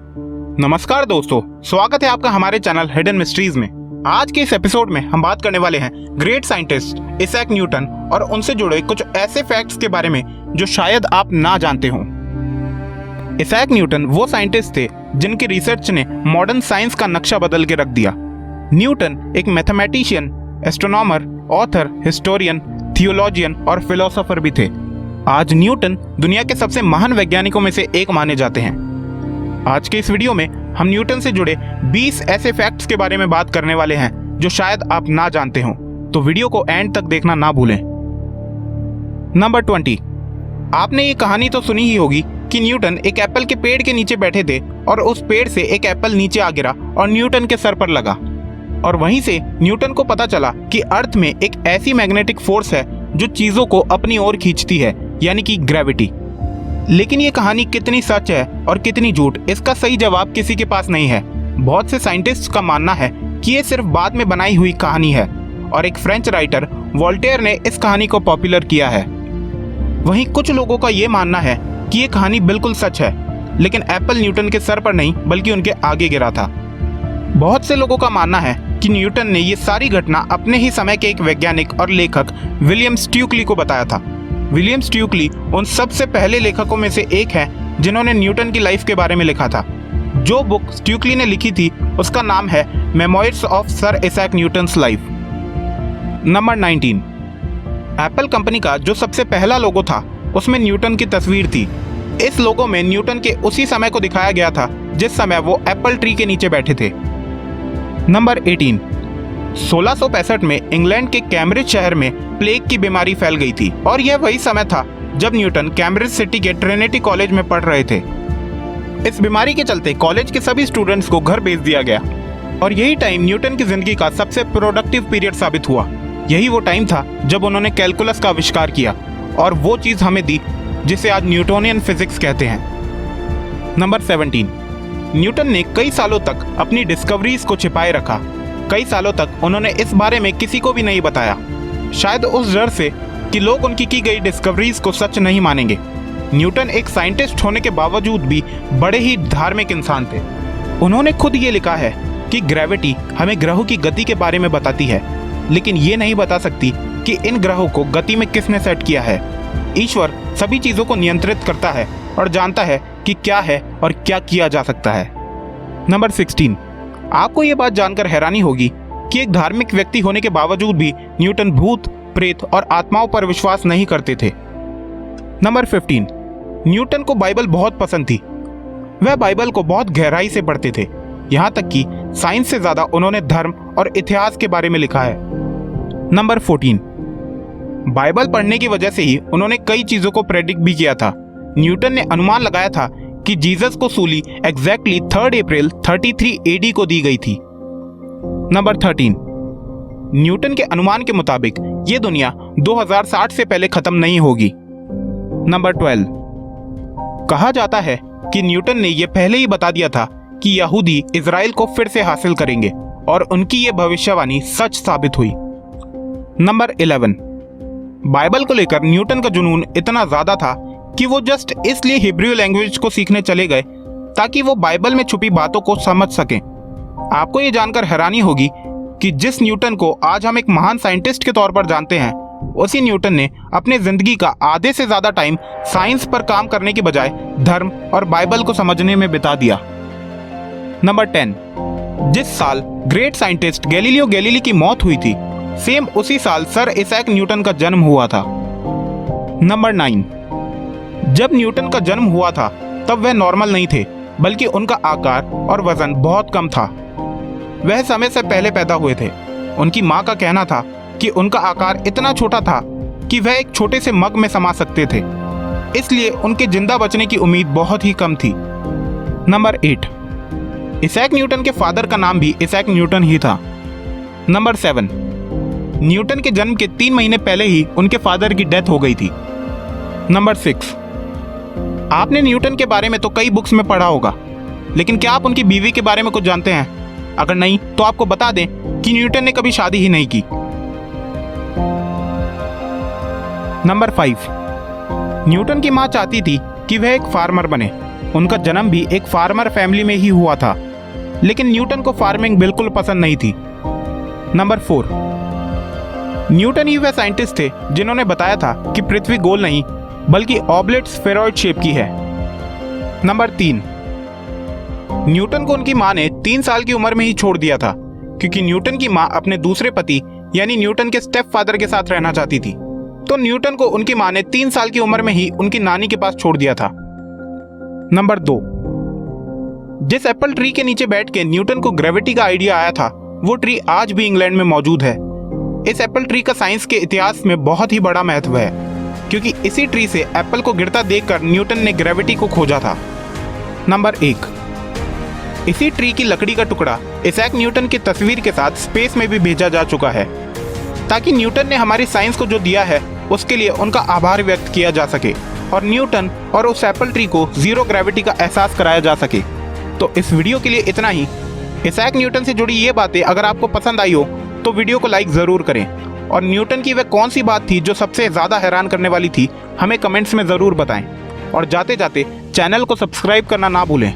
नमस्कार दोस्तों, स्वागत है आपका हमारे चैनल हिडन मिस्ट्रीज में। आज के इस एपिसोड में हम बात करने वाले हैं ग्रेट साइंटिस्ट इसैक न्यूटन और उनसे जुड़े कुछ ऐसे फैक्ट्स के बारे में जो शायद आप ना जानते हों। इसैक न्यूटन वो साइंटिस्ट थे जिनकी रिसर्च ने मॉडर्न साइंस का नक्शा बदल के रख दिया। न्यूटन एक mathematician, astronomer, author, historian, theologian और फिलोसोफर भी थे। आज न्यूटन दुनिया के सबसे महान वैज्ञानिकों में से एक माने जाते हैं। आज के इस वीडियो में हम न्यूटन से जुड़े 20 ऐसे फैक्ट्स के बारे में बात करने वाले हैं जो शायद आप ना जानते हो, तो वीडियो को एंड तक देखना ना भूलें। नंबर 20। आपने ये कहानी तो सुनी ही होगी कि न्यूटन एक एप्पल के पेड़ के नीचे बैठे थे और उस पेड़ से एक एप्पल नीचे आ गिरा और न्यूटन के सर पर लगा, और वहीं से न्यूटन को पता चला कि अर्थ में एक ऐसी मैग्नेटिक फोर्स है जो चीजों को अपनी ओर खींचती है, यानी कि ग्रेविटी। लेकिन ये कहानी कितनी सच है और कितनी झूठ, इसका सही जवाब किसी के पास नहीं है। बहुत से साइंटिस्ट्स का मानना है कि ये सिर्फ बाद में बनाई हुई कहानी है और एक फ्रेंच राइटर वोल्टेयर ने इस कहानी को पॉपुलर किया है। वहीं कुछ लोगों का ये मानना है कि ये कहानी बिल्कुल सच है, लेकिन एप्पल न्यूटन के सर पर नहीं बल्कि उनके आगे गिरा था। बहुत से लोगों का मानना है कि न्यूटन ने ये सारी घटना अपने ही समय के एक वैज्ञानिक और लेखक विलियम स्ट्यूकली को बताया था। विलियम स्ट्यूकली उन सबसे पहले लेखकों में से एक हैं जिन्होंने न्यूटन की लाइफ के बारे में लिखा था। जो बुक स्ट्यूकली ने लिखी थी उसका नाम है memoirs of Sir Isaac Newton's life. Number 19। Apple company का जो सबसे पहला लोगो था उसमें न्यूटन की तस्वीर थी। इस लोगो में न्यूटन के उसी समय को दिखाया गया था जिस समय वो एप्पल ट्री के नीचे बैठे थे। नंबर 18। 1665 में इंग्लैंड के कैम्ब्रिज शहर में प्लेग की बीमारी फैल गई थी और यह वही समय था जब न्यूटन कैम्ब्रिज सिटी के ट्रिनिटी कॉलेज में पढ़ रहे थे। इस बीमारी के चलते कॉलेज के सभी स्टूडेंट्स को घर भेज दिया गया और यही टाइम न्यूटन की जिंदगी का सबसे प्रोडक्टिव पीरियड साबित हुआ। यही वो टाइम था जब उन्होंने कैलकुलस का आविष्कार किया और वो चीज हमें दी जिसे आज न्यूटोनियन फिजिक्स कहते हैं। नंबर 17। न्यूटन ने कई सालों तक अपनी डिस्कवरीज को छिपाए रखा। कई सालों तक उन्होंने इस बारे में किसी को भी नहीं बताया, शायद उस डर से कि लोग उनकी की गई डिस्कवरीज को सच नहीं मानेंगे। न्यूटन एक साइंटिस्ट होने के बावजूद भी बड़े ही धार्मिक इंसान थे। उन्होंने खुद ये लिखा है कि ग्रेविटी हमें ग्रहों की गति के बारे में बताती है, लेकिन ये नहीं बता सकती कि इन ग्रहों को गति में किसने सेट किया है। ईश्वर सभी चीजों को नियंत्रित करता है और जानता है कि क्या है और क्या किया जा सकता है। नंबर 16। आपको ये बात जानकर हैरानी होगी कि एक धार्मिक व्यक्ति होने के बावजूद भी न्यूटन भूत, प्रेत और आत्माओं पर विश्वास नहीं करते थे। नंबर 15। न्यूटन को बाइबल बहुत पसंद थी। वह बाइबल को बहुत गहराई से पढ़ते थे, यहाँ तक कि साइंस से ज्यादा उन्होंने धर्म और इतिहास के बारे में लिखा है। नंबर 14। बाइबल पढ़ने की वजह से ही उन्होंने कई चीजों को प्रेडिक्ट भी किया था। न्यूटन ने अनुमान लगाया था कि जीसस को सूली एग्जैक्टली 3 अप्रैल 33 AD को दी गई थी। नंबर 13। न्यूटन के अनुमान के मुताबिक ये दुनिया 2060 से पहले खत्म नहीं होगी। नंबर 12। कहा जाता है कि न्यूटन ने यह पहले ही बता दिया था कि यहूदी इजराइल को फिर से हासिल करेंगे और उनकी यह भविष्यवाणी सच साबित हुई। नंबर 11। बाइबल को लेकर न्यूटन का जुनून इतना ज्यादा था कि वो जस्ट इसलिए हिब्रू लैंग्वेज को सीखने चले गए ताकि वो बाइबल में छुपी बातों को समझ सकें। आपको ये जानकर हैरानी होगी कि जिस न्यूटन को आज हम एक महान साइंटिस्ट के तौर पर जानते हैं, उसी न्यूटन ने अपने जिंदगी का आधे से ज्यादा टाइम साइंस पर काम करने की बजाय धर्म और बाइबल को समझने में बिता दिया। नंबर 10। जिस साल ग्रेट साइंटिस्ट गैलीलियो गैलीली की मौत हुई थी, सेम उसी साल सर इसैक न्यूटन का जन्म हुआ था। नंबर 9। जब न्यूटन का जन्म हुआ था तब वह नॉर्मल नहीं थे, बल्कि उनका आकार और वजन बहुत कम था। वह समय से पहले पैदा हुए थे। उनकी माँ का कहना था कि उनका आकार इतना छोटा था कि वह एक छोटे से मग में समा सकते थे, इसलिए उनके जिंदा बचने की उम्मीद बहुत ही कम थी। नंबर 8। इसैक न्यूटन के फादर का नाम भी इसैक न्यूटन ही था। नंबर 7। न्यूटन के जन्म के 3 महीने पहले ही उनके फादर की डेथ हो गई थी। नंबर 6। आपने न्यूटन के बारे में तो कई बुक्स में पढ़ा होगा, लेकिन क्या आप उनकी बीवी के बारे में कुछ जानते हैं? अगर नहीं तो आपको बता दें कि न्यूटन ने कभी शादी ही नहीं की। नंबर 5। न्यूटन की मां चाहती थी कि वह एक फार्मर बने, उनका जन्म भी एक फार्मर फैमिली में ही हुआ था, लेकिन न्यूटन को फार्मिंग बिल्कुल पसंद नहीं थी। नंबर 4, न्यूटन ही वह साइंटिस्ट थे जिन्होंने बताया था कि पृथ्वी गोल नहीं बल्कि ऑब्लेट स्फेरॉइड शेप की है। नंबर 3, न्यूटन को उनकी मां ने 3 साल की उम्र में ही छोड़ दिया था, क्योंकि न्यूटन की मां अपने दूसरे पति यानी न्यूटन के स्टेप फादर के साथ रहना चाहती थी। तो न्यूटन को उनकी मां ने 3 साल की उम्र में ही उनकी नानी के पास छोड़ दिया था। नंबर 2, जिस एप्पल ट्री के नीचे बैठ के न्यूटन को ग्रेविटी का आइडिया आया था, वो ट्री आज भी इंग्लैंड में मौजूद है। इस एप्पल ट्री का साइंस के इतिहास में बहुत ही बड़ा महत्व है, क्योंकि इसी ट्री से एप्पल को गिरता देखकर न्यूटन ने ग्रेविटी को खोजा था। नंबर 1, इसी ट्री की लकड़ी का टुकड़ा इसैक न्यूटन की तस्वीर के साथ स्पेस में भी भेजा जा चुका है, ताकि न्यूटन ने हमारी साइंस को जो दिया है उसके लिए उनका आभार व्यक्त किया जा सके और न्यूटन और उस एप्पल ट्री को जीरो ग्रेविटी का एहसास कराया जा सके। तो इस वीडियो के लिए इतना ही। इसैक न्यूटन से जुड़ी ये बातें अगर आपको पसंद आई हो तो वीडियो को लाइक ज़रूर करें, और न्यूटन की वह कौन सी बात थी जो सबसे ज़्यादा हैरान करने वाली थी हमें कमेंट्स में ज़रूर बताएं, और जाते जाते चैनल को सब्सक्राइब करना ना भूलें।